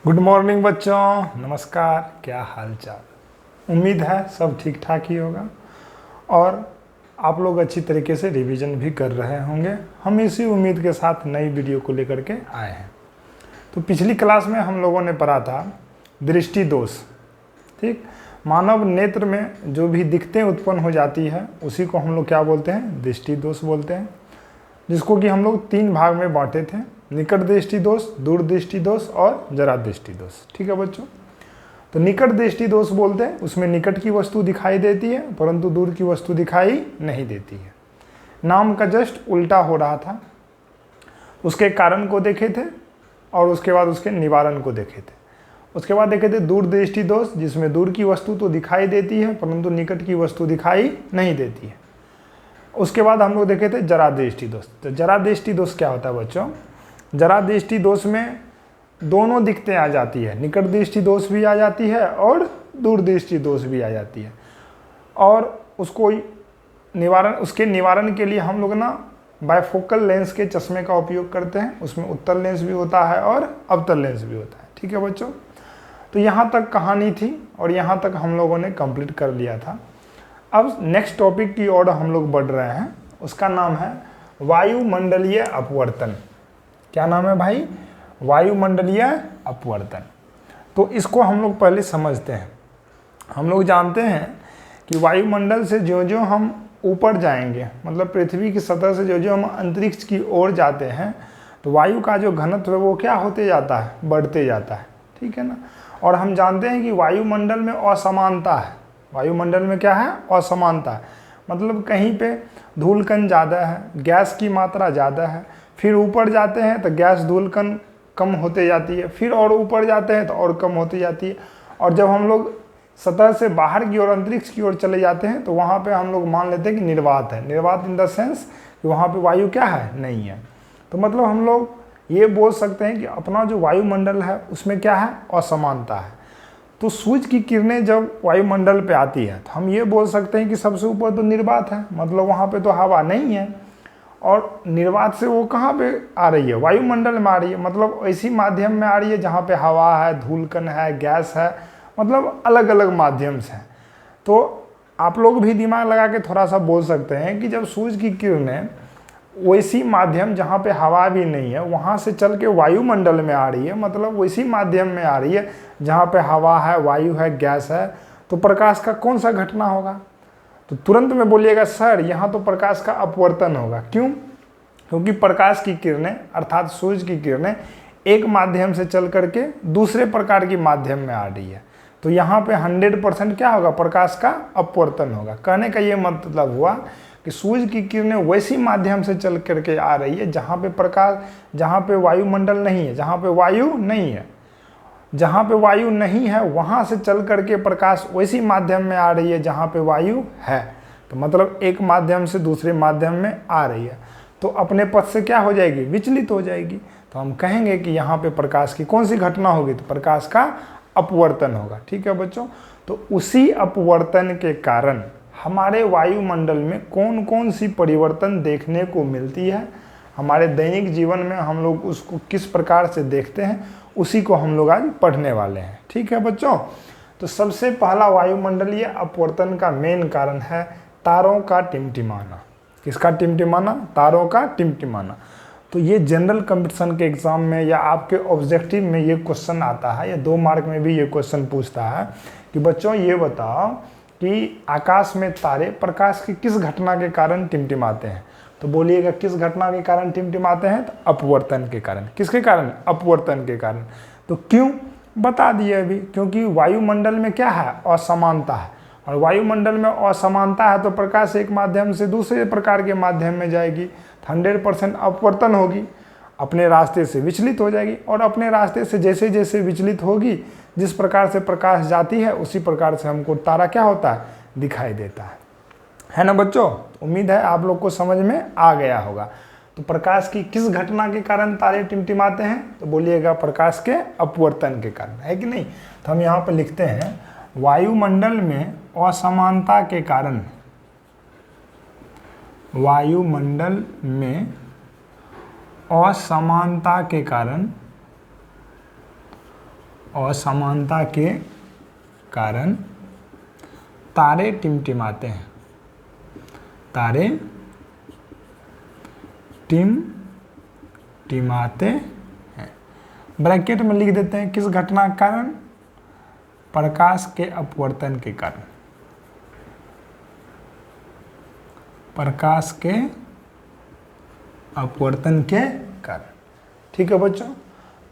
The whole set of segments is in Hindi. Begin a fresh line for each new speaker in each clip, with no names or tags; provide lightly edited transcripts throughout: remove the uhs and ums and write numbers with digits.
गुड मॉर्निंग बच्चों, नमस्कार। क्या हाल चाल। उम्मीद है सब ठीक ठाक ही होगा और आप लोग अच्छी तरीके से रिवीजन भी कर रहे होंगे। हम इसी उम्मीद के साथ नई वीडियो को लेकर के आए हैं। तो पिछली क्लास में हम लोगों ने पढ़ा था दृष्टि दोष। ठीक, मानव नेत्र में जो भी दिक्कतें उत्पन्न हो जाती है उसी को हम लोग क्या बोलते हैं, दृष्टि दोष बोलते हैं, जिसको कि हम लोग 3 भाग में बांटे थे, निकट दृष्टि दोष, दूर दृष्टि दोष और जरा दृष्टि दोष। ठीक है बच्चों, तो निकट दृष्टि दोष बोलते हैं उसमें निकट की वस्तु दिखाई देती है परंतु दूर की वस्तु दिखाई नहीं देती है। नाम का जस्ट उल्टा हो रहा था। उसके कारण को देखे थे और उसके बाद उसके निवारण को देखे थे। उसके बाद देखे थे दूर दृष्टि दोष, जिसमें दूर की वस्तु तो दिखाई देती है परंतु निकट की वस्तु दिखाई नहीं देती है। उसके बाद हम लोग देखे थे जरा दृष्टि दोष। तो जरा दृष्टि दोष क्या होता है बच्चों, जरा दृष्टि दोष में दोनों दिक्कतें आ जाती है, निकट दृष्टि दोष भी आ जाती है और दूर दृष्टि दोष भी आ जाती है। और उसको उसके निवारण के लिए हम लोग ना बायफोकल लेंस के चश्मे का उपयोग करते हैं। उसमें उत्तल लेंस भी होता है और अवतल लेंस भी होता है। ठीक है बच्चों, तो यहाँ तक कहानी थी और यहाँ तक हम लोगों ने कंप्लीट कर लिया था। अब नेक्स्ट टॉपिक की ओर हम लोग बढ़ रहे हैं। उसका नाम है वायुमंडलीय अपवर्तन। क्या नाम है भाई, वायुमंडलीय अपवर्तन। तो इसको हम लोग पहले समझते हैं। हम लोग जानते हैं कि वायुमंडल से जो जो हम ऊपर जाएंगे, मतलब पृथ्वी की सतह से जो जो हम अंतरिक्ष की ओर जाते हैं, तो वायु का जो घनत्व है वो क्या होते जाता है, बढ़ते जाता है। ठीक है ना। और हम जानते हैं कि वायुमंडल में असमानता है। वायुमंडल में क्या है, असमानता है। मतलब कहीं पे धूलकण ज़्यादा है, गैस की मात्रा ज़्यादा है, फिर ऊपर जाते हैं तो गैस धूलकण कम होते जाती है, फिर और ऊपर जाते हैं तो और कम होती जाती है। और जब हम लोग सतह से बाहर की ओर, अंतरिक्ष की ओर चले जाते हैं तो वहाँ पे हम लोग मान लेते हैं कि निर्वात है। निर्वात इन द सेंस कि वहाँ पे वायु क्या है, नहीं है। तो मतलब हम लोग ये बोल सकते हैं कि अपना जो वायुमंडल है उसमें क्या है, असमानता है। तो सूर्य की किरणें जब वायुमंडल पे आती है तो हम ये बोल सकते हैं कि सबसे ऊपर तो निर्वात है, मतलब वहाँ पे तो हवा नहीं है। और निर्वात से वो कहाँ पे आ रही है, वायुमंडल में आ रही है, मतलब ऐसी माध्यम में आ रही है जहाँ पे हवा है, धूलकण है, गैस है, मतलब अलग अलग माध्यम से है। तो आप लोग भी दिमाग लगा के थोड़ा सा बोल सकते हैं कि जब सूर्य की किरणें वैसी माध्यम जहाँ पे हवा भी नहीं है वहाँ से चल के वायुमंडल में आ रही है, मतलब वैसी माध्यम में आ रही है जहाँ पे हवा है, वायु है, गैस है, तो प्रकाश का कौन सा घटना होगा। तो तुरंत में बोलिएगा सर यहाँ तो प्रकाश का अपवर्तन होगा। क्यों, क्योंकि प्रकाश की किरणें अर्थात सूर्य की किरणें एक माध्यम से चल करके दूसरे प्रकार की माध्यम में आ रही है। तो यहाँ पे 100% क्या होगा, प्रकाश का अपवर्तन होगा। कहने का ये मतलब हुआ कि सूर्य की किरणें वैसी माध्यम से चल करके आ रही है जहाँ पे प्रकाश, जहाँ पे वायुमंडल नहीं है, जहाँ पे वायु नहीं है, जहाँ पे वायु नहीं है वहाँ से चल करके प्रकाश वैसी माध्यम में आ रही है जहाँ पे वायु है। तो मतलब एक माध्यम से दूसरे माध्यम में आ रही है तो अपने पथ से क्या हो जाएगी, विचलित हो जाएगी। तो हम कहेंगे कि यहाँ पे प्रकाश की कौन सी घटना होगी, तो प्रकाश का अपवर्तन होगा। ठीक है बच्चों, तो उसी अपवर्तन के कारण हमारे वायुमंडल में कौन कौन सी परिवर्तन देखने को मिलती है, हमारे दैनिक जीवन में हम लोग उसको किस प्रकार से देखते हैं, उसी को हम लोग आज पढ़ने वाले हैं। ठीक है बच्चों, तो सबसे पहला वायुमंडलीय अपवर्तन का मेन कारण है तारों का टिमटिमाना। किसका टिमटिमाना, तारों का टिमटिमाना। तो ये जनरल कंपटीशन के एग्जाम में या आपके ऑब्जेक्टिव में ये क्वेश्चन आता है, या 2 मार्क में भी ये क्वेश्चन पूछता है कि बच्चों ये बताओ कि आकाश में तारे प्रकाश की किस घटना के कारण टिमटिमाते हैं। तो बोलिएगा किस घटना के कारण टिमटिमाते हैं, तो अपवर्तन के कारण। किसके कारण, अपवर्तन के कारण। तो क्यों, बता दिए अभी, क्योंकि वायुमंडल में क्या है, असमानता है। और वायुमंडल में असमानता है तो प्रकाश एक माध्यम से दूसरे प्रकार के माध्यम में जाएगी, 100% अपवर्तन होगी, अपने रास्ते से विचलित हो जाएगी। और अपने रास्ते से जैसे जैसे विचलित होगी, जिस प्रकार से प्रकाश जाती है उसी प्रकार से हमको तारा क्या होता है, दिखाई देता है ना बच्चों। उम्मीद है आप लोग को समझ में आ गया होगा। तो प्रकाश की किस घटना के कारण तारे टिमटिमाते हैं, तो बोलिएगा प्रकाश के अपवर्तन के कारण, है कि नहीं। तो हम यहाँ पर लिखते हैं वायुमंडल में असमानता के कारण, वायुमंडल में असमानता के कारण असमानता के कारण तारे टिमटिमाते हैं। तारे टिमटिमाते हैं। ब्रैकेट में लिख देते हैं किस घटना के कारण? प्रकाश के अपवर्तन के कारण। प्रकाश के अपवर्तन के कारण। ठीक है बच्चों,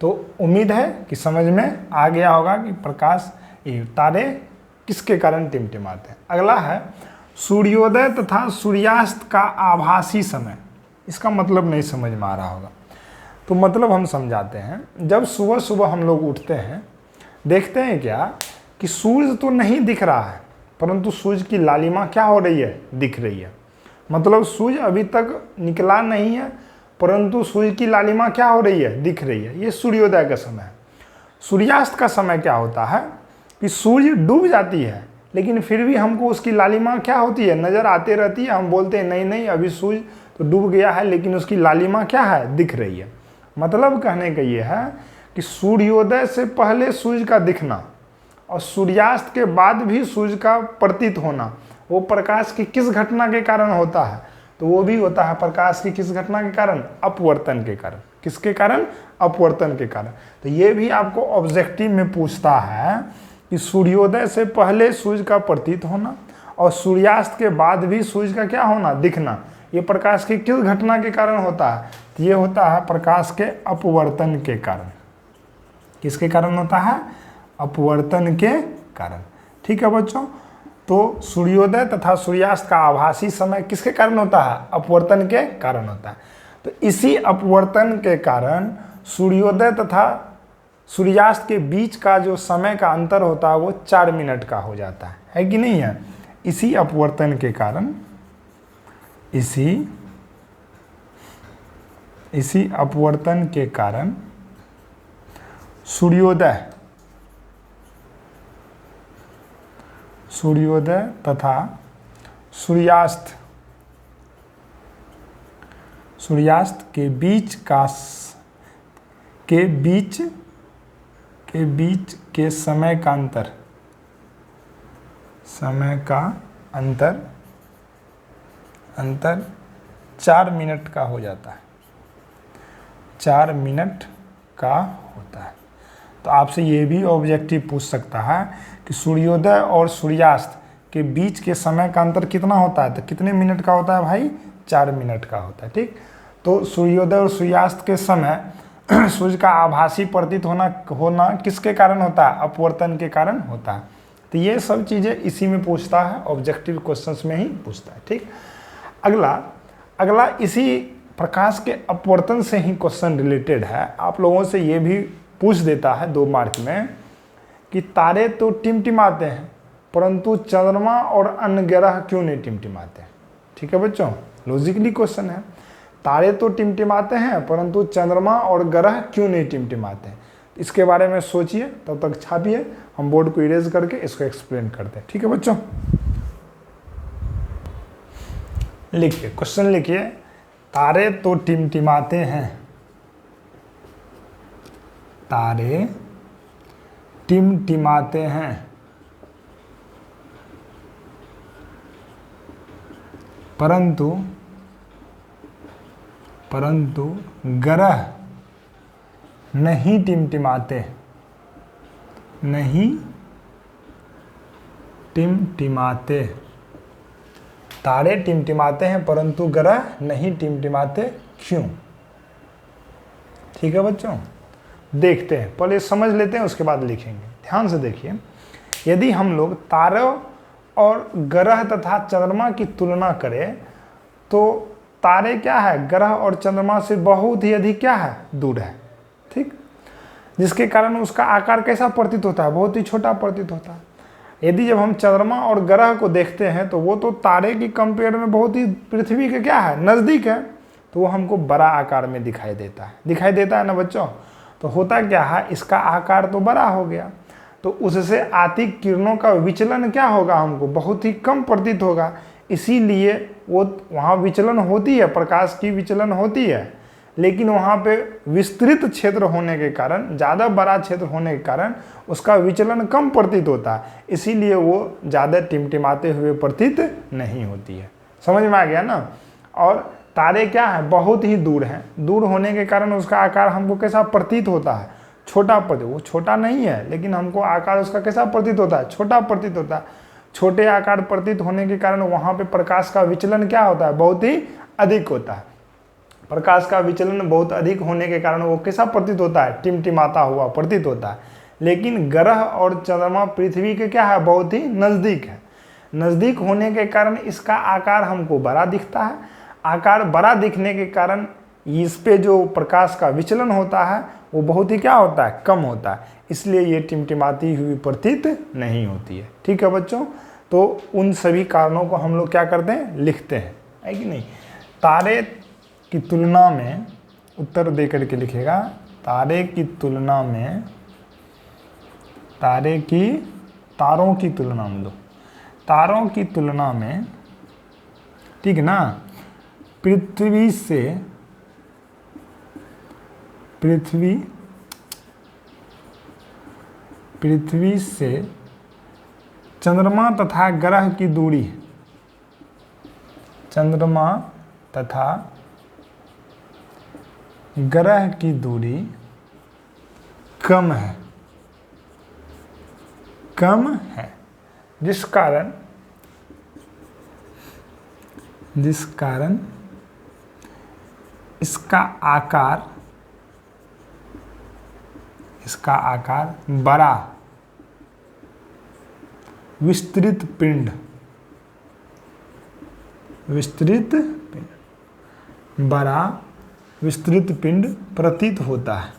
तो उम्मीद है कि समझ में आ गया होगा कि प्रकाश तारे किसके कारण टिमटिमाते हैं। अगला है सूर्योदय तथा सूर्यास्त का आभासी समय। इसका मतलब नहीं समझ में आ रहा होगा, तो मतलब हम समझाते हैं। जब सुबह सुबह हम लोग उठते हैं, देखते हैं क्या कि सूर्य तो नहीं दिख रहा है, परंतु सूर्य की लालिमा क्या हो रही है? दिख रही है। मतलब सूर्य अभी तक निकला नहीं है, परंतु सूर्य की लालिमा क्या हो रही है? दिख रही है। ये सूर्योदय का समय है। सूर्यास्त का समय क्या होता है कि सूर्य डूब जाती है, लेकिन फिर भी हमको उसकी लालिमा क्या होती है? नज़र आते रहती है। हम बोलते हैं नहीं नहीं अभी सूर्य तो डूब गया है, लेकिन उसकी लालिमा क्या है? दिख रही है। मतलब कहने का ये है कि सूर्योदय से पहले सूर्य का दिखना और सूर्यास्त के बाद भी सूर्य का प्रतीत होना, वो प्रकाश की किस घटना के कारण होता है? तो वो भी होता है प्रकाश की किस घटना के कारण? अपवर्तन के कारण। किसके कारण? अपवर्तन के कारण। तो ये भी आपको ऑब्जेक्टिव में पूछता है कि सूर्योदय से पहले सूर्य का प्रतीत होना और सूर्यास्त के बाद भी सूर्य का क्या होना? दिखना, ये प्रकाश की किस घटना के कारण होता है? तो ये होता है प्रकाश के अपवर्तन के कारण। किसके कारण होता है? अपवर्तन के कारण। ठीक है बच्चों, तो सूर्योदय तथा सूर्यास्त का आभासी समय किसके कारण होता है? अपवर्तन के कारण होता है। तो इसी अपवर्तन के कारण सूर्योदय तथा सूर्यास्त के बीच का जो समय का अंतर होता है वो 4 मिनट का हो जाता है कि नहीं है? इसी अपवर्तन के कारण, इसी अपवर्तन के कारण सूर्योदय तथा सूर्यास्त के बीच के समय का अंतर 4 मिनट का हो जाता है। 4 मिनट का होता है। तो आपसे ये भी ऑब्जेक्टिव पूछ सकता है कि सूर्योदय और सूर्यास्त के बीच के समय का अंतर कितना होता है? तो कितने मिनट का होता है भाई? 4 मिनट का होता है। ठीक, तो सूर्योदय और सूर्यास्त के समय सूर्य का आभासी प्रतीत होना किसके कारण होता है? अपवर्तन के कारण होता है। तो ये सब चीज़ें इसी में पूछता है, ऑब्जेक्टिव क्वेश्चंस में ही पूछता है। ठीक, अगला इसी प्रकाश के अपवर्तन से ही क्वेश्चन रिलेटेड है। आप लोगों से ये भी पूछ देता है 2 मार्क में कि तारे तो टिमटिमाते हैं, परंतु चंद्रमा और अन्य ग्रह क्यों नहीं टिमटिमाते? ठीक है बच्चों, लॉजिकली क्वेश्चन है। तारे तो टिमटिमाते हैं, परंतु चंद्रमा और ग्रह क्यों नहीं टिमटिमाते? इसके बारे में सोचिए, तब तक छापिए, हम बोर्ड को इरेज करके इसको एक्सप्लेन करते हैं। ठीक है बच्चों, लिखिए, क्वेश्चन लिखिए। तारे तो टिमटिमाते हैं, तारे टिमटिमाते हैं, परंतु ग्रह नहीं टिमटिमाते, तारे टिमटिमाते हैं परंतु ग्रह नहीं टिमटिमाते, क्यों? ठीक है बच्चों, देखते हैं, पहले समझ लेते हैं उसके बाद लिखेंगे। ध्यान से देखिए, यदि हम लोग तारों और ग्रह तथा चंद्रमा की तुलना करें तो तारे क्या है? ग्रह और चंद्रमा से बहुत ही अधिक क्या है? दूर है। ठीक, जिसके कारण उसका आकार कैसा प्रतीत होता है? बहुत ही छोटा प्रतीत होता है। यदि जब हम चंद्रमा और ग्रह को देखते हैं तो वो तो तारे की कंपेयर में बहुत ही पृथ्वी के क्या है? नज़दीक है, तो वो हमको बड़ा आकार में दिखाई देता है ना बच्चों। तो होता क्या है, इसका आकार तो बड़ा हो गया, तो उससे आती किरणों का विचलन क्या होगा? हमको बहुत ही कम प्रतीत होगा। इसीलिए वो वहाँ विचलन होती है, प्रकाश की विचलन होती है, लेकिन वहाँ पे विस्तृत क्षेत्र होने के कारण, ज़्यादा बड़ा क्षेत्र होने के कारण उसका विचलन कम प्रतीत होता है, इसीलिए वो ज़्यादा टिमटिमाते हुए प्रतीत नहीं होती है। समझ में आ गया ना। और तारे क्या है, बहुत ही दूर हैं, दूर होने के कारण उसका आकार हमको कैसा प्रतीत होता है, छोटा प्रतीत। वो छोटा नहीं है लेकिन हमको आकार उसका कैसा प्रतीत होता है, छोटा प्रतीत होता है। छोटे आकार प्रतीत होने के कारण वहाँ पे प्रकाश का विचलन क्या होता है, बहुत ही अधिक होता है। प्रकाश का विचलन बहुत अधिक होने के कारण वो कैसा प्रतीत होता है, टिमटिमाता हुआ प्रतीत होता है। लेकिन ग्रह और चंद्रमा पृथ्वी के क्या है, बहुत ही नज़दीक है। नज़दीक होने के कारण इसका आकार हमको बड़ा दिखता है। आकार बड़ा दिखने के कारण इस पे जो प्रकाश का विचलन होता है वो बहुत ही क्या होता है, कम होता है, इसलिए ये टिमटिमाती हुई प्रतीत नहीं होती है। ठीक है बच्चों, तो उन सभी कारणों को हम लोग क्या करते हैं, लिखते हैं, है कि नहीं। तारे की तुलना में, उत्तर दे करके लिखेगा, तारे की तुलना में, तारों की तुलना में दो, तारों की तुलना में, ठीक है ना, पृथ्वी से चंद्रमा तथा ग्रह की दूरी, चंद्रमा तथा ग्रह की दूरी कम है, जिस कारण इसका आकार बड़ा विस्तृत पिंड, बड़ा विस्तृत पिंड प्रतीत होता है।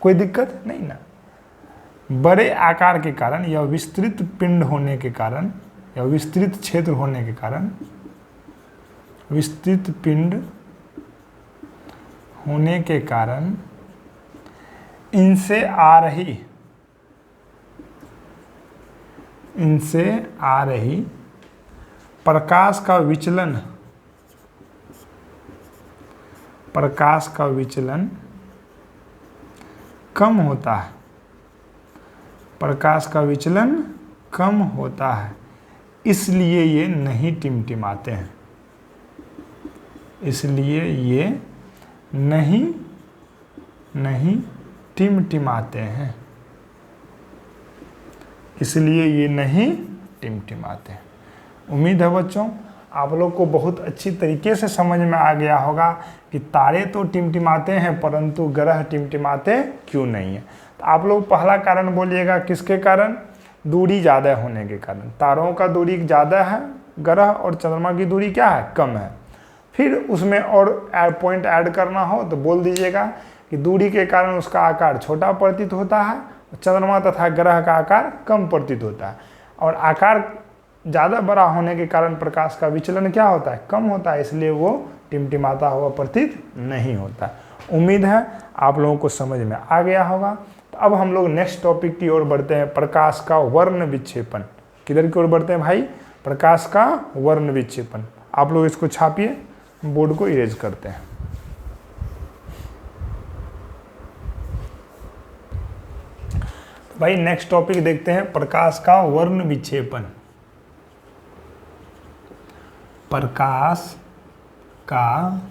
कोई दिक्कत नहीं ना। बड़े आकार के कारण या विस्तृत पिंड होने के कारण या विस्तृत क्षेत्र होने के कारण, विस्तृत पिंड होने के कारण इनसे आ रही प्रकाश का विचलन कम होता है। प्रकाश का विचलन कम होता है, इसलिए ये नहीं टिमटिमाते हैं। इसलिए ये नहीं टिमटिमाते हैं। इसलिए ये नहीं टिमटिमाते हैं। उम्मीद है बच्चों आप लोग को बहुत अच्छी तरीके से समझ में आ गया होगा कि तारे तो टिमटिमाते हैं परंतु ग्रह टिमटिमाते क्यों नहीं है। तो आप लोग पहला कारण बोलिएगा, किसके कारण, दूरी ज़्यादा होने के कारण। तारों का दूरी ज़्यादा है, ग्रह और चंद्रमा की दूरी क्या है, कम है। फिर उसमें और पॉइंट ऐड करना हो तो बोल दीजिएगा कि दूरी के कारण उसका आकार छोटा प्रतीत होता है, चंद्रमा तथा ग्रह का आकार कम प्रतीत होता है, और आकार ज़्यादा बड़ा होने के कारण प्रकाश का विचलन क्या होता है, कम होता है, इसलिए वो टिमटिमाता हुआ प्रतीत नहीं होता। उम्मीद है आप लोगों को समझ में आ गया होगा। तो अब हम लोग नेक्स्ट टॉपिक की ओर बढ़ते हैं, प्रकाश का वर्ण विक्षेपण। किधर की ओर बढ़ते हैं भाई, प्रकाश का वर्ण विक्षेपण। आप लोग इसको छापिए, बोर्ड को इरेज करते हैं। भाई नेक्स्ट टॉपिक देखते हैं, प्रकाश का वर्ण विक्षेपण। प्रकाश का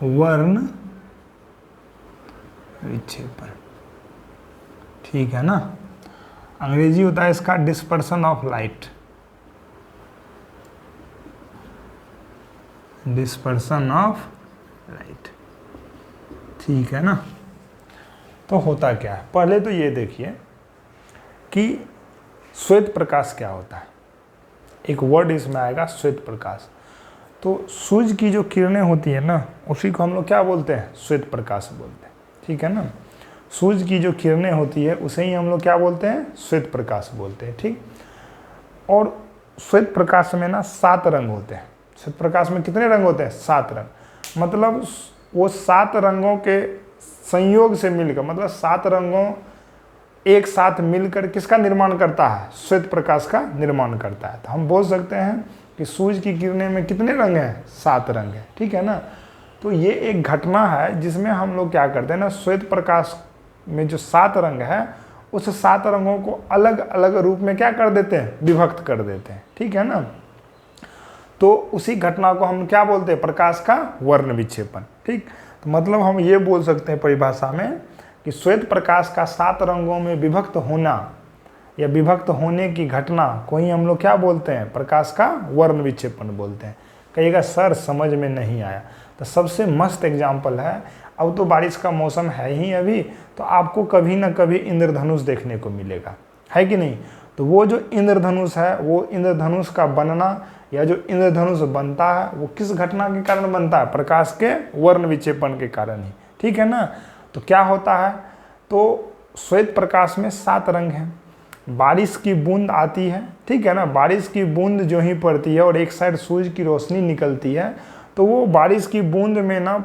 वर्ण विक्षेपण, ठीक है ना। अंग्रेजी होता है इसका dispersion of light, dispersion of light, ठीक है ना। तो होता क्या है, पहले तो ये देखिए कि श्वेत प्रकाश क्या होता है। एक वर्ड इसमें आएगा, श्वेत प्रकाश। तो सूर्य की जो किरणें होती है ना, उसी को हम लोग क्या बोलते हैं, श्वेत प्रकाश बोलते हैं, ठीक है ना। सूर्य की जो किरणें होती है उसे ही हम लोग क्या बोलते हैं, श्वेत प्रकाश बोलते हैं, ठीक। और श्वेत प्रकाश में ना 7 रंग होते हैं। श्वेत प्रकाश में कितने रंग होते हैं, 7 रंग। मतलब वो 7 रंगों के संयोग से मिलकर, मतलब 7 रंगों एक साथ मिलकर किसका निर्माण करता है, श्वेत प्रकाश का निर्माण करता है। तो हम बोल सकते हैं कि सूरज की किरणें में कितने रंग हैं, 7 रंग हैं, ठीक है ना। तो ये एक घटना है जिसमें हम लोग क्या करते हैं ना, श्वेत प्रकाश में जो 7 रंग है उस 7 रंगों को अलग अलग रूप में क्या कर देते हैं, विभक्त कर देते हैं, ठीक है ना। तो उसी घटना को हम क्या बोलते हैं, प्रकाश का वर्ण विक्षेपण, ठीक। तो मतलब हम ये बोल सकते हैं परिभाषा में कि श्वेत प्रकाश का 7 रंगों में विभक्त होना या विभक्त होने की घटना को ही हम लोग क्या बोलते हैं, प्रकाश का वर्ण विक्षेपण बोलते हैं। कहिएगा सर समझ में नहीं आया, तो सबसे मस्त एग्जाम्पल है, अब तो बारिश का मौसम है ही अभी, तो आपको कभी ना कभी इंद्रधनुष देखने को मिलेगा, है कि नहीं। तो वो जो इंद्रधनुष है, वो इंद्रधनुष का बनना या जो इंद्रधनुष बनता है वो किस घटना के कारण बनता है, प्रकाश के वर्ण विक्षेपण के कारण ही, ठीक है ना। तो क्या होता है, तो श्वेत प्रकाश में 7 रंग हैं, बारिश की बूंद आती है, ठीक है ना, बारिश की बूंद जो ही पड़ती है और एक साइड सूरज की रोशनी निकलती है, तो वो बारिश की बूंद में ना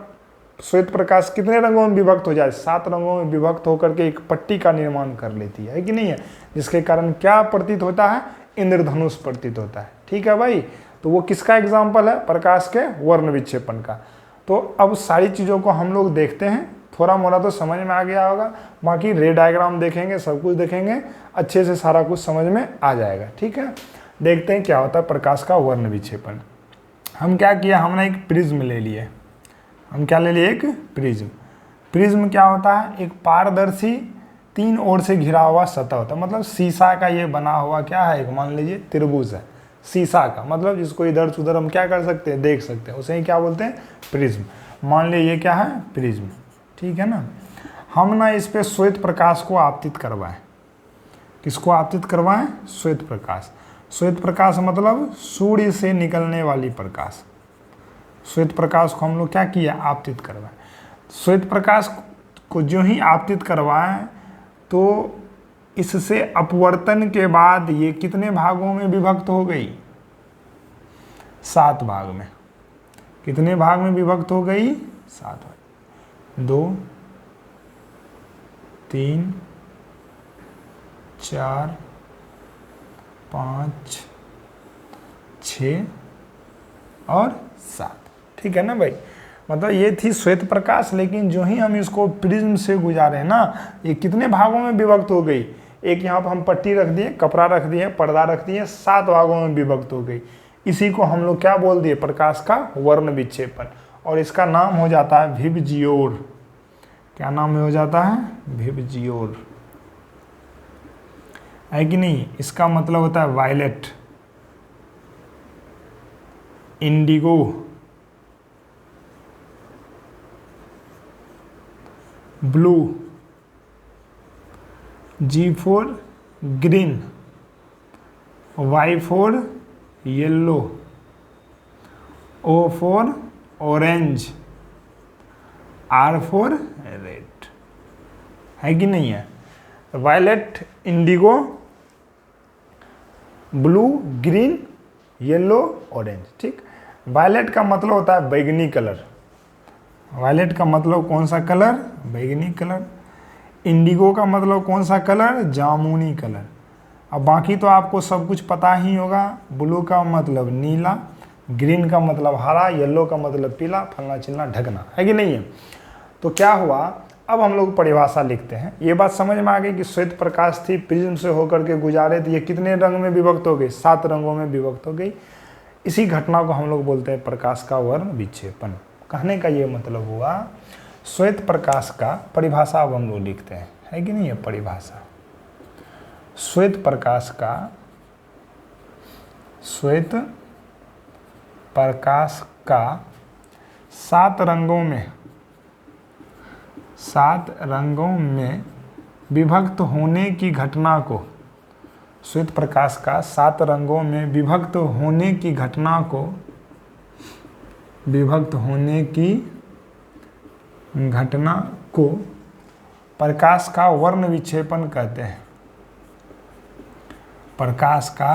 श्वेत प्रकाश कितने रंगों में विभक्त हो जाए, 7 रंगों में विभक्त होकर के एक पट्टी का निर्माण कर लेती है कि नहीं है, जिसके कारण क्या प्रतीत होता है, इंद्रधनुष प्रतीत होता है, ठीक है भाई। तो वो किसका एग्जाम्पल है, प्रकाश के वर्ण विक्षेपण का। तो अब सारी चीज़ों को हम लोग देखते हैं, थोड़ा मोड़ा तो समझ में आ गया होगा, बाकी रे डायग्राम देखेंगे, सब कुछ देखेंगे, अच्छे से सारा कुछ समझ में आ जाएगा, ठीक है। देखते हैं क्या होता है प्रकाश का वर्ण विक्षेपण। हम क्या किया, हमने एक प्रिज्म ले लिए, हम क्या ले लिए, एक प्रिज्म। प्रिज्म क्या होता है, एक पारदर्शी 3 ओर से घिरा हुआ सतह होता है, मतलब शीशा का ये बना हुआ क्या है, एक मान लीजिए त्रिभुज है शीशा का, मतलब जिसको इधर से उधर हम क्या कर सकते हैं, देख सकते हैं, उसे ही क्या बोलते हैं, प्रिज्म। मान लीजिए ये क्या है, प्रिज्म, ठीक है ना। हम ना इस पे श्वेत प्रकाश को आपतित करवाएं, किसको आपतित करवाएं, श्वेत प्रकाश। श्वेत प्रकाश मतलब सूर्य से निकलने वाली प्रकाश, श्वेत प्रकाश को हम लोग क्या किया, आपतित करवाएं। श्वेत प्रकाश को जो ही आपतित करवाएं तो इससे अपवर्तन के बाद ये कितने भागों में विभक्त हो गई, 7 भाग में। कितने भाग में विभक्त हो गई, 7 भाग, 2 3 4 5 6 और 7, ठीक है ना भाई। मतलब ये थी श्वेत प्रकाश, लेकिन जो ही हम इसको प्रिज्म से गुजारे ना, ये कितने भागों में विभक्त हो गई, एक यहाँ पर हम पट्टी रख दिए, कपड़ा रख दिए, पर्दा रख दिए, 7 भागों में विभक्त हो गई। इसी को हम लोग क्या बोल दिए, प्रकाश का वर्ण विक्षेपण, और इसका नाम हो जाता है विबजियोर। क्या नाम हो जाता है, विबजियोर, है कि नहीं। इसका मतलब होता है violet, indigo, blue, G for green, Y for yellow, O for orange, R for red, है कि नहीं है। Violet, indigo, blue, green, yellow, orange, ठीक। वायलेट का मतलब होता है बैगनी कलर, वायलेट का मतलब कौन सा कलर, बैगनी कलर। इंडिगो का मतलब कौन सा कलर, जामुनी कलर। अब बाकी तो आपको सब कुछ पता ही होगा। ब्लू का मतलब नीला, ग्रीन का मतलब हरा, येलो का मतलब पीला, फलना चिलना ढकना, है कि नहीं है। तो क्या हुआ, अब हम लोग परिभाषा लिखते हैं। ये बात समझ में आ गई कि श्वेत प्रकाश थी, प्रिज्म से होकर के गुजारे, तो ये कितने रंग में विभक्त हो गई, 7 रंगों में विभक्त हो गई। इसी घटना को हम लोग बोलते हैं प्रकाश का वर्ण विक्षेपण। कहने का ये मतलब हुआ, श्वेत प्रकाश का परिभाषा अब हम लोग लिखते हैं, है कि नहीं है परिभाषा। श्वेत प्रकाश का, श्वेत प्रकाश का 7 रंगों में, 7 रंगों में विभक्त होने की घटना को, श्वेत प्रकाश का 7 रंगों में विभक्त होने की घटना को, विभक्त होने की घटना को प्रकाश का वर्ण विक्षेपण कहते हैं। प्रकाश का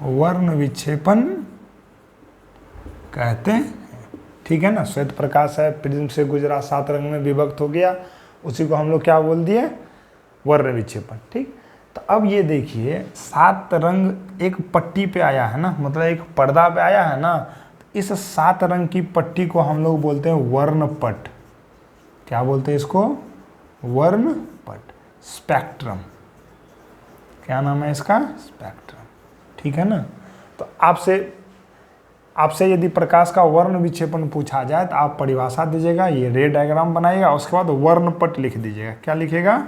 वर्ण विक्षेपण कहते हैं, ठीक है ना। श्वेत प्रकाश है, प्रिज्म से गुजरा, 7 रंग में विभक्त हो गया, उसी को हम लोग क्या बोल दिए, वर्ण विक्षेपण, ठीक। तो अब ये देखिए 7 रंग एक पट्टी पे आया है ना, मतलब एक पर्दा पे आया है ना, इस 7 रंग की पट्टी को हम लोग बोलते हैं वर्णपट। क्या बोलते हैं इसको? वर्णपट, स्पेक्ट्रम। क्या नाम है इसका? स्पेक्ट्रम। ठीक है ना। तो आपसे यदि प्रकाश का वर्ण विक्षेपण पूछा जाए तो आप परिभाषा दीजिएगा, ये रे डायग्राम बनाइएगा, उसके बाद वर्णपट लिख दीजिएगा। क्या लिखेगा?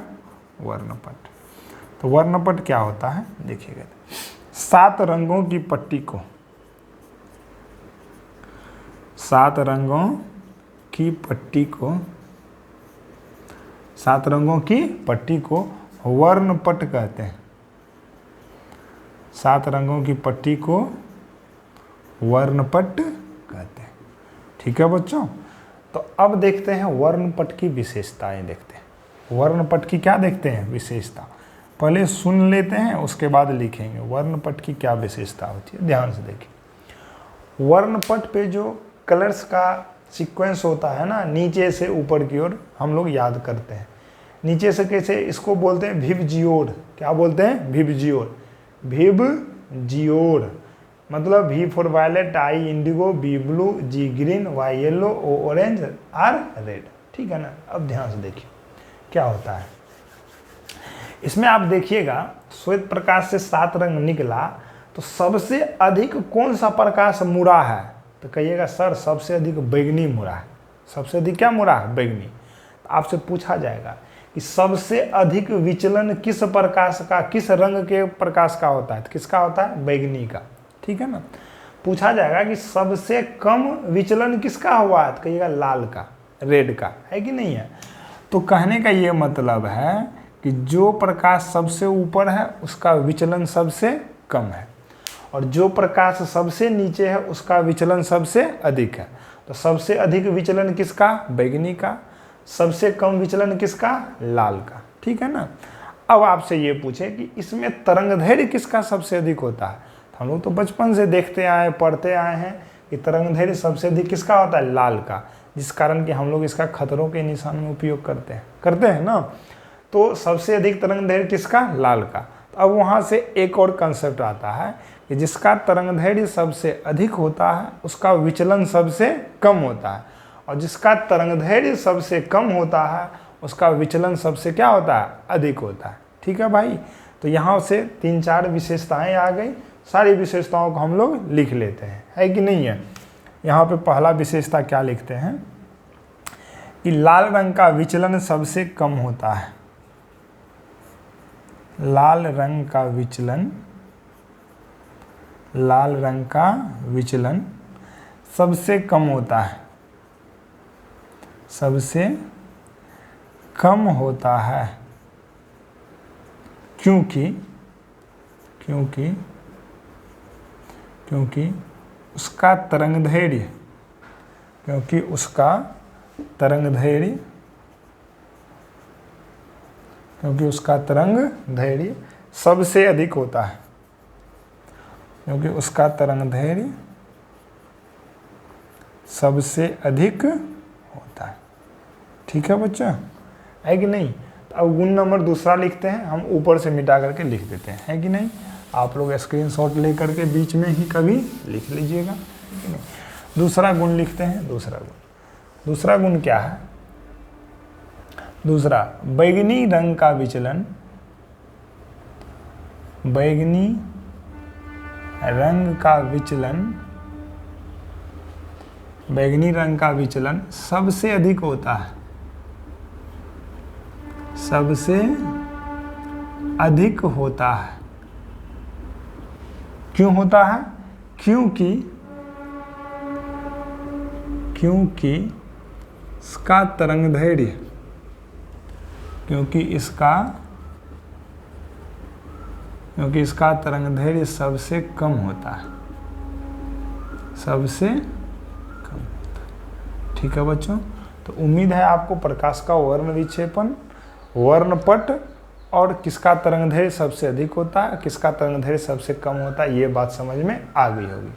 वर्णपट। तो वर्णपट क्या होता है देखिएगा, 7 रंगों की पट्टी को, 7 रंगों की पट्टी को, 7 रंगों की पट्टी को वर्णपट कहते हैं। 7 रंगों की पट्टी को वर्णपट कहते हैं। ठीक है बच्चों। तो अब देखते हैं वर्णपट की विशेषताएं देखते हैं। वर्णपट की क्या देखते हैं? विशेषता। पहले सुन लेते हैं, उसके बाद लिखेंगे वर्णपट की क्या विशेषता होती है। ध्यान से देखिए, वर्णपट पे जो कलर्स का सीक्वेंस होता है ना, नीचे से ऊपर की ओर हम लोग याद करते हैं। नीचे से कैसे? इसको बोलते हैं विबजियोर। क्या बोलते हैं? विबजियोर। विबजियोर मतलब V for violet, I indigo, B blue, G green, Y yellow, O orange, R red. ठीक है ना। अब ध्यान से देखिए क्या होता है इसमें। आप देखिएगा श्वेत प्रकाश से 7 रंग निकला, तो सबसे अधिक कौन सा प्रकाश मुड़ा है? तो कहिएगा सर सबसे अधिक बैगनी मुड़ा है। सबसे अधिक क्या मुड़ा है? बैगनी। तो आपसे पूछा जाएगा कि सबसे अधिक विचलन किस प्रकाश का, किस रंग के प्रकाश का होता है? तो किसका होता है? बैगनी का। ठीक है ना। पूछा जाएगा कि सबसे कम विचलन किसका हुआ है? तो कहिएगा लाल का, रेड का। है कि नहीं है? तो कहने का ये मतलब है कि जो प्रकाश सबसे ऊपर है उसका विचलन सबसे कम है, और जो प्रकाश सबसे नीचे है उसका विचलन सबसे अधिक है। तो सबसे अधिक विचलन किसका? बैगनी का। सबसे कम विचलन किसका? लाल का। ठीक है ना। अब आपसे ये पूछे कि इसमें तरंगदैर्घ्य किसका सबसे अधिक होता है? हम लोग तो बचपन से देखते आए, पढ़ते आए हैं कि तरंगदैर्घ्य सबसे अधिक किसका होता है? लाल का। जिस कारण कि हम लोग इसका खतरों के निशान में उपयोग करते हैं ना। तो सबसे अधिक तरंगदैर्घ्य किसका? लाल का। तो अब वहाँ से एक और कंसेप्ट आता है कि जिसका तरंगदैर्घ्य सबसे अधिक होता है उसका विचलन सबसे कम होता है, और जिसका तरंगदैर्घ्य सबसे कम होता है उसका विचलन सबसे क्या होता है? अधिक होता है। ठीक है भाई। तो यहाँ से 3-4 विशेषताएं आ गई। सारी विशेषताओं को हम लोग लिख लेते हैं। है कि नहीं है? यहाँ पे पहला विशेषता क्या लिखते हैं कि लाल रंग का विचलन सबसे कम होता है। लाल रंग का विचलन, लाल रंग का विचलन सबसे कम होता है, सबसे कम होता है। क्योंकि उसका तरंगदैर्घ्य, क्योंकि उसका तरंगदैर्घ्य सबसे अधिक होता है, क्योंकि उसका तरंगदैर्घ्य सबसे अधिक होता है। ठीक है बच्चा? है कि नहीं? तो अब गुण नंबर दूसरा लिखते हैं, हम ऊपर से मिटा करके लिख देते हैं। है कि नहीं? आप लोग स्क्रीनशॉट ले करके बीच में ही कभी लिख लीजिएगा। दूसरा गुण लिखते हैं। दूसरा गुण क्या है? दूसरा, बैगनी रंग का विचलन, बैगनी रंग का विचलन, बैगनी रंग का विचलन सबसे अधिक होता है, सबसे अधिक होता है। क्यों होता है? क्योंकि इसका तरंगदैर्घ्य, क्योंकि इसका तरंगदैर्घ्य सबसे कम होता है, सबसे कम होता है। ठीक है बच्चों? तो उम्मीद है आपको प्रकाश का वर्ण विक्षेपण, वर्णपट और किसका तरंगदैर्घ्य सबसे अधिक होता है, किसका तरंगदैर्घ्य सबसे कम होता है, ये बात समझ में आ गई होगी।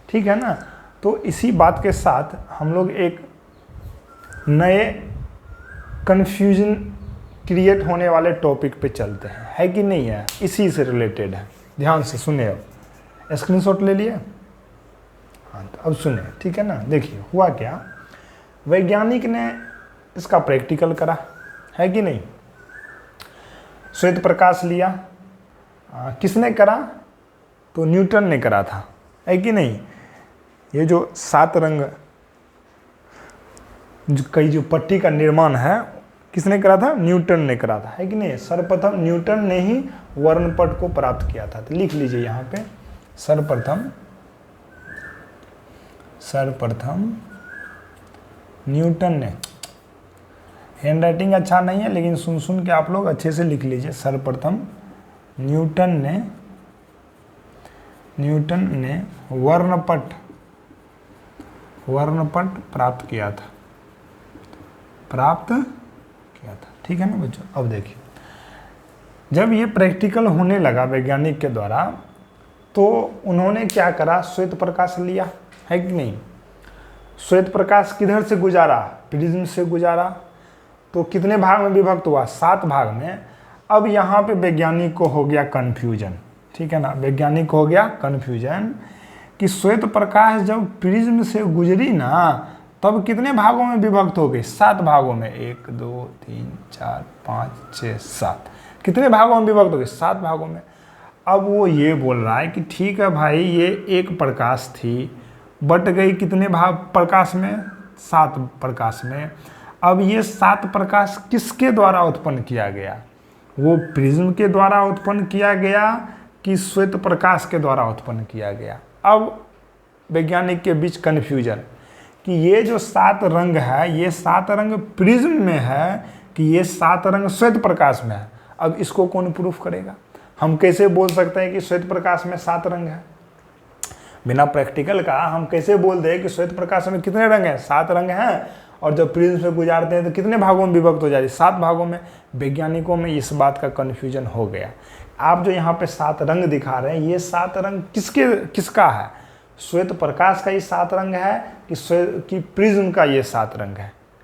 ठीक है ना। तो इसी बात के साथ हम लोग एक नए कन्फ्यूजन क्रिएट होने वाले टॉपिक पे चलते हैं, है कि नहीं है, इसी से रिलेटेड है। ध्यान से सुने, अब स्क्रीनशॉट ले लिए, हाँ तो अब सुने, ठीक है ना। देखिए हुआ क्या, वैज्ञानिक ने इसका प्रैक्टिकल करा, है कि नहीं। श्वेत प्रकाश लिया, किसने करा, तो न्यूटन ने करा था, है कि नहीं। ये जो 7 रंग कई जो पट्टी का निर्माण है किसने करा था, न्यूटन ने करा था, है कि नहीं। सर्वप्रथम न्यूटन ने ही वर्णपट को प्राप्त किया था। तो लिख लीजिए यहाँ पे, सर्वप्रथम न्यूटन ने, हैंडराइटिंग अच्छा नहीं है लेकिन सुन सुन के आप लोग अच्छे से लिख लीजिए। सर्वप्रथम न्यूटन ने वर्णपट प्राप्त किया था, ठीक है ना बच्चों। अब देखिए, जब ये प्रैक्टिकल होने लगा वैज्ञानिक के द्वारा, तो उन्होंने क्या करा, श्वेत प्रकाश लिया, है कि नहीं। श्वेत प्रकाश किधर से गुजारा, प्रिज्म से गुजारा। तो कितने भाग में विभक्त हुआ, 7 भाग में। अब यहाँ पे वैज्ञानिक को हो गया कन्फ्यूजन, ठीक है ना। वैज्ञानिक को हो गया कन्फ्यूजन कि श्वेत प्रकाश जब प्रिज्म से गुजरी ना, तब कितने भागों में विभक्त हो गई, 7 भागों में। 1 2 3 4 5 6 7, कितने भागों में विभक्त हो गई, 7 भागों में। अब वो ये बोल रहा है कि ठीक है भाई, ये एक प्रकाश थी, बट गई कितने भाग प्रकाश में, 7 प्रकाश में। अब ये 7 प्रकाश किसके द्वारा उत्पन्न किया गया, वो प्रिज्म के द्वारा उत्पन्न किया गया कि श्वेत प्रकाश के द्वारा उत्पन्न किया गया। अब वैज्ञानिक के बीच कन्फ्यूजन कि ये जो 7 रंग है, ये 7 रंग प्रिज्म में है कि ये 7 रंग श्वेत प्रकाश में है। अब इसको कौन प्रूफ करेगा, हम कैसे बोल सकते हैं कि श्वेत प्रकाश में 7 रंग है, बिना प्रैक्टिकल का हम कैसे बोल दें कि श्वेत प्रकाश में कितने रंग हैं, 7 रंग हैं, और जब प्रिज्म से गुजारते हैं तो कितने भागों में विभक्त हो जाती है, 7 भागों में। वैज्ञानिकों में इस बात का कन्फ्यूजन हो गया। आप जो यहाँ पे 7 रंग दिखा रहे हैं, ये 7 रंग किसका है, श्वेत प्रकाश का ये 7 रंग है कि प्रिज्म का ये 7 रंग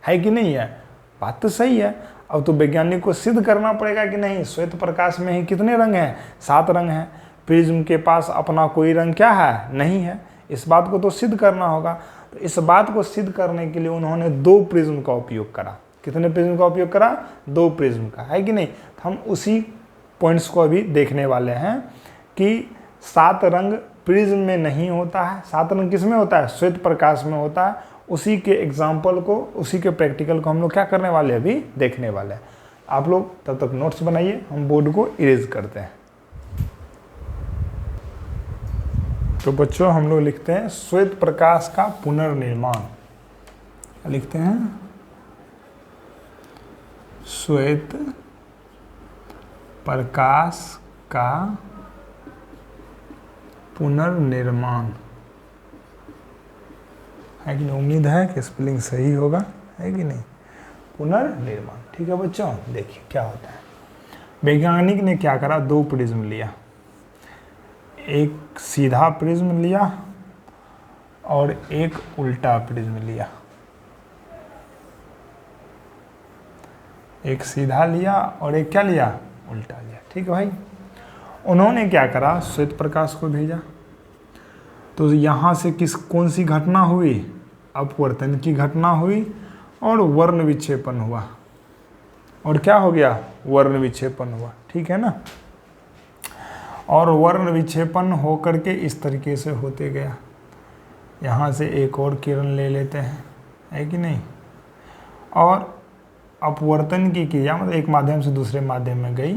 है कि नहीं है। बात तो सही है। अब तो वैज्ञानिक को सिद्ध करना पड़ेगा कि नहीं, श्वेत प्रकाश में ही कितने रंग हैं, 7 रंग हैं। प्रिज्म के पास अपना कोई रंग क्या है, नहीं है। इस बात को तो सिद्ध करना होगा। तो इस बात को सिद्ध करने के लिए उन्होंने 2 प्रिज्म का उपयोग करा। कितने प्रिज्म का उपयोग करा, 2 प्रिज्म का, है कि नहीं। तो हम उसी पॉइंट्स को अभी देखने वाले हैं कि 7 रंग प्रिज्म में नहीं होता है, 7 रंग किस में होता है, श्वेत प्रकाश में होता है। उसी के एग्जाम्पल को, उसी के प्रैक्टिकल को हम लोग क्या करने वाले हैं, अभी देखने वाले हैं। आप लोग तब तक नोट्स बनाइए, हम बोर्ड को इरेज करते हैं। तो बच्चों हम लोग लिखते हैं श्वेत प्रकाश का पुनर्निर्माण। लिखते हैं श्वेत प्रकाश का पुनर्निर्माण, है कि नहीं। उम्मीद है कि स्पेलिंग सही होगा, है कि नहीं, पुनर्निर्माण। ठीक है बच्चों, देखिए क्या होता है। वैज्ञानिक ने क्या करा, 2 प्रिज्म लिया, एक सीधा प्रिज्म लिया और एक उल्टा प्रिज्म लिया। एक सीधा लिया और एक क्या लिया, उल्टा लिया। ठीक है भाई। उन्होंने क्या करा, श्वेत प्रकाश को भेजा, तो यहाँ से कौन सी घटना हुई, अपवर्तन की घटना हुई और वर्ण विक्षेपण हुआ। और क्या हो गया, वर्ण विक्षेपण हुआ। ठीक है ना। और वर्ण विक्षेपण होकर के इस तरीके से होते गया। यहाँ से एक और किरण ले लेते हैं, है कि नहीं। और अपवर्तन की क्रिया मतलब एक माध्यम से दूसरे माध्यम में गई।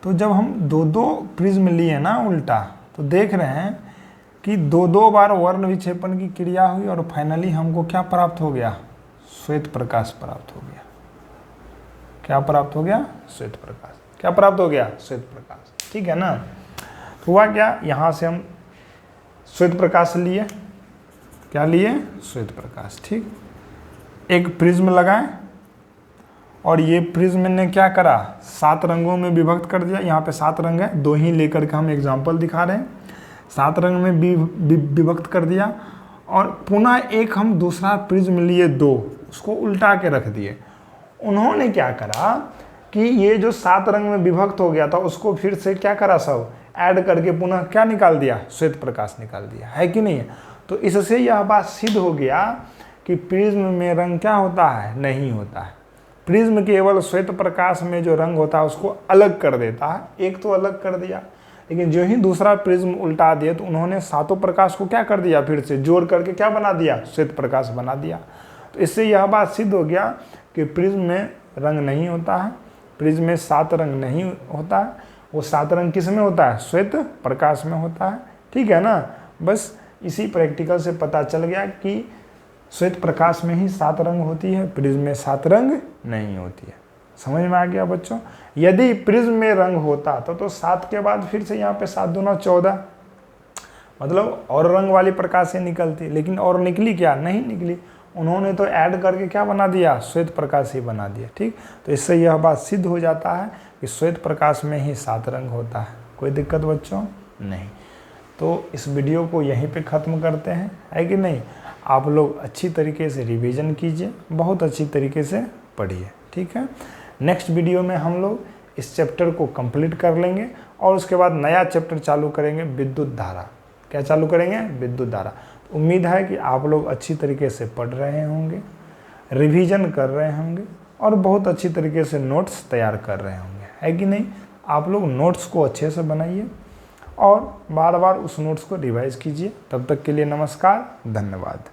तो जब हम 2 प्रिज्म लिए ना उल्टा, तो देख रहे हैं कि 2 बार वर्ण विक्षेपण की क्रिया हुई और फाइनली हमको क्या प्राप्त हो गया, श्वेत प्रकाश प्राप्त हो गया। क्या प्राप्त हो गया, श्वेत प्रकाश। क्या प्राप्त हो गया, श्वेत प्रकाश। ठीक है ना। तो हुआ क्या, यहाँ से हम श्वेत प्रकाश लिए, क्या लिए, श्वेत प्रकाश। ठीक, एक प्रिज्म लगाएं और ये प्रिज्म ने क्या करा, 7 रंगों में विभक्त कर दिया। यहाँ पे 7 रंग है, 2 ही लेकर के हम एग्जाम्पल दिखा रहे हैं। 7 रंग में विभक्त कर दिया और पुनः एक हम दूसरा प्रिज्म लिए 2, उसको उल्टा के रख दिए। उन्होंने क्या करा कि ये जो 7 रंग में विभक्त हो गया था उसको फिर से क्या करा, सब ऐड करके पुनः क्या निकाल दिया, श्वेत प्रकाश निकाल दिया, है कि नहीं है। तो इससे यह बात सिद्ध हो गया कि प्रिज्म में रंग क्या होता है, नहीं होता है। प्रिज्म केवल श्वेत प्रकाश में जो रंग होता है उसको अलग कर देता है, एक तो अलग कर दिया, लेकिन जो ही दूसरा प्रिज्म उल्टा दिया तो उन्होंने सातों प्रकाश को क्या कर दिया, फिर से जोड़ करके क्या बना दिया, श्वेत प्रकाश बना दिया। तो इससे यह बात सिद्ध हो गया कि प्रिज्म में रंग नहीं होता है, प्रिज्म में 7 रंग नहीं होता है, वो 7 रंग किस में होता है, श्वेत प्रकाश में होता है, ठीक है ना। बस इसी प्रैक्टिकल से पता चल गया कि श्वेत प्रकाश में ही 7 रंग होती है, प्रिज्म में 7 रंग नहीं होती है। समझ में आ गया बच्चों। यदि प्रिज्म में रंग होता तो 7 के बाद फिर से यहाँ पे 7 दूना 14, मतलब और रंग वाली प्रकाश से निकलती, लेकिन और निकली क्या, नहीं निकली। उन्होंने तो ऐड करके क्या बना दिया, श्वेत प्रकाश ही बना दिया, ठीक। तो इससे यह बात सिद्ध हो जाता है कि श्वेत प्रकाश में ही 7 रंग होता है। कोई दिक्कत बच्चों नहीं। तो इस वीडियो को यहीं पे ख़त्म करते हैं, है कि नहीं। आप लोग अच्छी तरीके से रिवीजन कीजिए, बहुत अच्छी तरीके से पढ़िए, ठीक है। नेक्स्ट वीडियो में हम लोग इस चैप्टर को कंप्लीट कर लेंगे और उसके बाद नया चैप्टर चालू करेंगे, विद्युत धारा। क्या चालू करेंगे, विद्युत धारा। उम्मीद है कि आप लोग अच्छी तरीके से पढ़ रहे होंगे, रिवीजन कर रहे होंगे और बहुत अच्छी तरीके से नोट्स तैयार कर रहे होंगे, है कि नहीं। आप लोग नोट्स को अच्छे से बनाइए और बार बार उस नोट्स को रिवाइज कीजिए। तब तक के लिए नमस्कार, धन्यवाद।